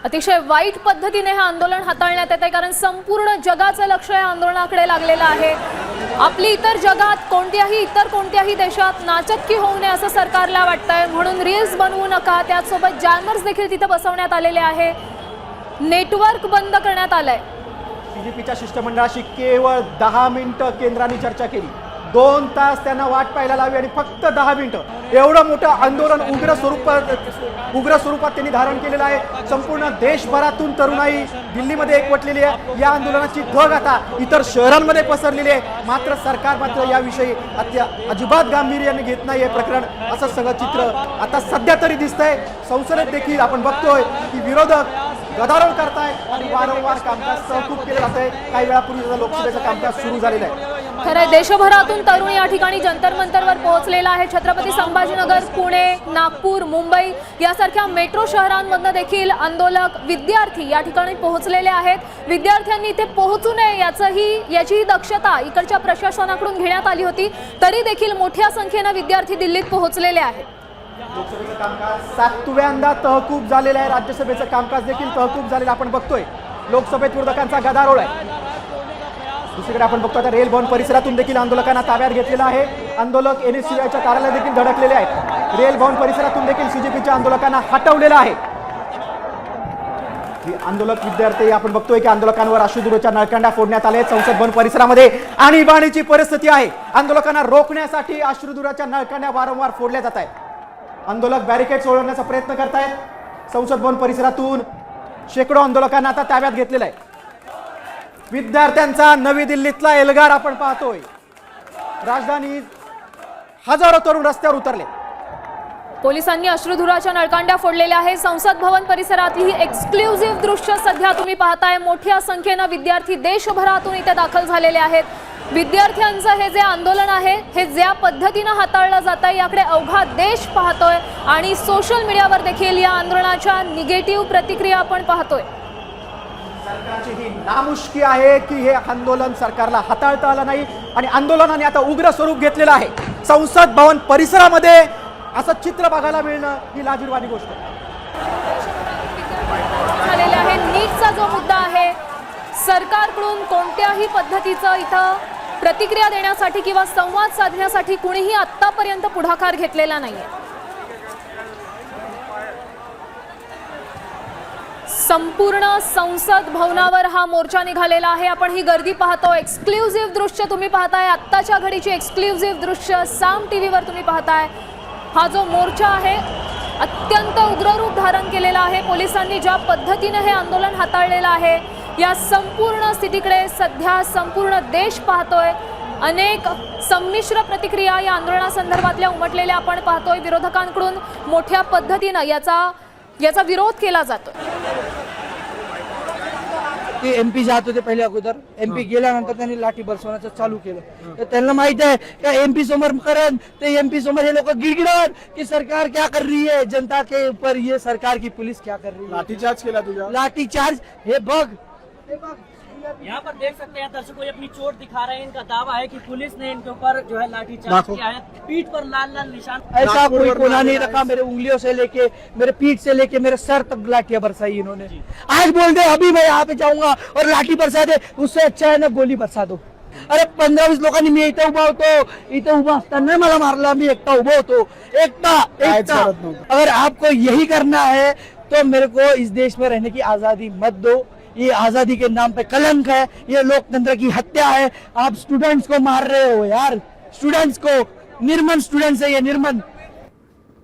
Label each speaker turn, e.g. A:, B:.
A: अतिशय वाईट पद्धतीने हे आंदोलन हाताळण्यात येते, कारण संपूर्ण जगाचं लक्ष या आंदोलनाकडे लागलेलं आहे। आपली इतर इतर कोणत्याही देशात नाचक्की होऊ नये असं सरकारला वाटतंय, म्हणून रील्स बनवू नका, त्याचसोबत जॅमर्स देखील तिथे बसवण्यात आलेले आहे, नेटवर्क बंद करण्यात आलंय।
B: बीजेपीच्या शिष्टमंडळाशी केवळ 10 मिनिटं केंद्राने चर्चा केली, 2 तास त्यांना वाट पाहायला लावली आणि फक्त 10 मिनिटं एवढं मोठं आंदोलन उग्र स्वरूपात त्यांनी धारण केलेलं आहे। संपूर्ण देशभरातून तरुणाई दिल्लीमध्ये एकवटलेली आहे। या आंदोलनाची धग आता इतर शहरांमध्ये पसरलेली आहे, मात्र सरकार याविषयी अजिबात गांभीर्याने घेत नाही आहे प्रकरण, असं सगळं चित्र आता सध्या तरी दिसतंय। संसदेत देखील आपण बघतोय की विरोधक गदारोळ करताय आणि वारंवार कामकाज तहकूब केलं जातंय। काही वेळापूर्वी लोकसभेचं कामकाज सुरू झालेलं आहे।
A: खरंय, देशभरातून तरुण या ठिकाणी जंतर मंतरवर पोहोचलेला आहे। छत्रपती संभाजीनगर, पुणे, नागपूर, मुंबई यासारख्या मेट्रो शहरांमधून देखील आंदोलक, विद्यार्थी या ठिकाणी पोहोचलेले आहेत। विद्यार्थ्यांनी इथे पोहोचू नये याची दक्षता इकडच्या प्रशासनाकडून घेण्यात आली होती, तरी देखील मोठ्या संख्येने विद्यार्थी दिल्लीत पोहोचलेले आहेत।
B: लोकसभेचं कामकाज 7व्यांदा तहकूब झालेलं आहे, राज्यसभेचं कामकाज देखील तहकूब झालेलं आपण बघतोय। लोकसभेत विरोधकांचा गदारोळ आहे। दुसरीकडे आपण बघतो आता रेल भवन परिसरातून देखील आंदोलकांना ताब्यात घेतलेलं आहे। आंदोलक एनएसयूआयच्या कार्यालयात देखील धडकलेले आहेत। रेल भवन परिसरातून देखील सीजेपीच्या आंदोलकांना हटवलेलं आहे। आंदोलक विद्यार्थी आपण बघतोय की आंदोलकांवर अश्रुधुराच्या नळकांड्या फोडण्यात आले। संसद भवन परिसरामध्ये आणीबाणीची परिस्थिती आहे। आंदोलकांना रोखण्यासाठी अश्रुधुराच्या नळकांड्या वारंवार फोडल्या जात आहेत। आंदोलक बॅरिकेड सोडवण्याचा प्रयत्न करतायत। संसद भवन परिसरातून शेकडो आंदोलकांना आता ताब्यात घेतलेलं आहे। विद्यार्थ्यांचा नवी दिल्लीतला एल्गार आपण पाहतोय। राजधानी हजारो तरुण रस्त्यावर उतरले।
A: पोलिसांनी अश्रुधुराच्या नळकांड्या फोडलेल्या आहे। संसद भवन परिसरातली ही एक्सक्लुझिव्ह दृश्य सध्या तुम्ही पाहताय। मोठ्या संख्येने विद्यार्थी देशभरातून इथे दाखल झालेले आहेत। विद्यार्थ्यांचं हे जे आंदोलन आहे हे ज्या पद्धतीने हाताळलं जात आहे याकडे अवघा देश पाहतोय आणि सोशल मीडियावर देखील या आंदोलनाच्या निगेटिव्ह प्रतिक्रिया आपण पाहतोय।
B: सरकारची ही नामुष्की आहे की हे आंदोलन सरकारला हाताळता आलं नाही आणि आंदोलनाने आता उग्र स्वरूप घेतलेलं आहे। संसद भवन परिसरामध्ये असं चित्र बघायला मिळणं ही लाजिरवाणी गोष्ट
A: झालेला आहे। नीटचा जो मुद्दा आहे, सरकारकडून कोणत्याही पद्धतीचं इथं प्रतिक्रिया देण्यासाठी किंवा संवाद साधण्यासाठी कुणीही आतापर्यंत पुढाकार घेतलेला नाहीये। संपूर्ण संसद भवनावर हा मोर्चा निघालेला आहे। आपण ही गर्दी पाहतो, एक्सक्लुझिव्ह दृश्य तुम्ही पाहताय, आत्ताच्या घडीची एक्सक्लुझिव्ह दृश्य साम टीव्हीवर तुम्ही पाहताय। हा जो मोर्चा आहे अत्यंत उग्र रूप धारण केलेला आहे। पोलिसांनी ज्या पद्धतीने हे आंदोलन हाताळलेलं आहे या संपूर्ण स्थितीकडे सध्या संपूर्ण देश पाहतोय। अनेक संमिश्र प्रतिक्रिया या आंदोलनासंदर्भातल्या उमटलेल्या आपण पाहतोय। विरोधकांकडून मोठ्या पद्धतीने याचा विरोध केला जातोय।
C: ते एमपी जात होते पहिले अगोदर, एमपी गेल्यानंतर त्यांनी लाठी बरसवण्याचं चालू केलं। तर त्यांना माहित आहे का एमपी समोर करण, ते एमपी समोर हे लोक गिड़गिड़ान कि सरकार क्या कर रही है, जनता के ऊपर ये सरकार की पुलिस क्या कर रही है।
D: लाठीचार्ज केला तुझा,
C: लाठीचार्ज हे बघ।
E: यहाँ पर देख सकते हैं दर्शकों, कोई अपनी चोट दिखा रहे हैं। इनका दावा है कि पुलिस ने इनके ऊपर जो है लाठीचार्ज किया है, पीठ पर लाल लाल निशान।
C: ऐसा कोई गुनाह नहीं रखा। मेरे उंगलियों से लेके मेरे पीठ से लेके मेरे सर तक लाठियां बरसाई इन्होंने। आज बोल दे अभी मैं यहाँ पे जाऊंगा और लाठी बरसा दे, उससे अच्छा है ना गोली बरसा दो। अरे 15-20 लोकांनी मी इथं उभा होतो, इथं उभा असताना मला मारला, मी एकटा उभा होतो, एकटा। अगर आपको यही करना है तो मेरे को इस देश में रहने की आजादी मत दो। ये आजादी के नाम पे कलंक है, ये लोकतंत्र की हत्या है। आप स्टूडेंट्स को मार रहे हो यार, स्टूडेंट्स को, निर्मम स्टूडेंट्स है ये, निर्मम।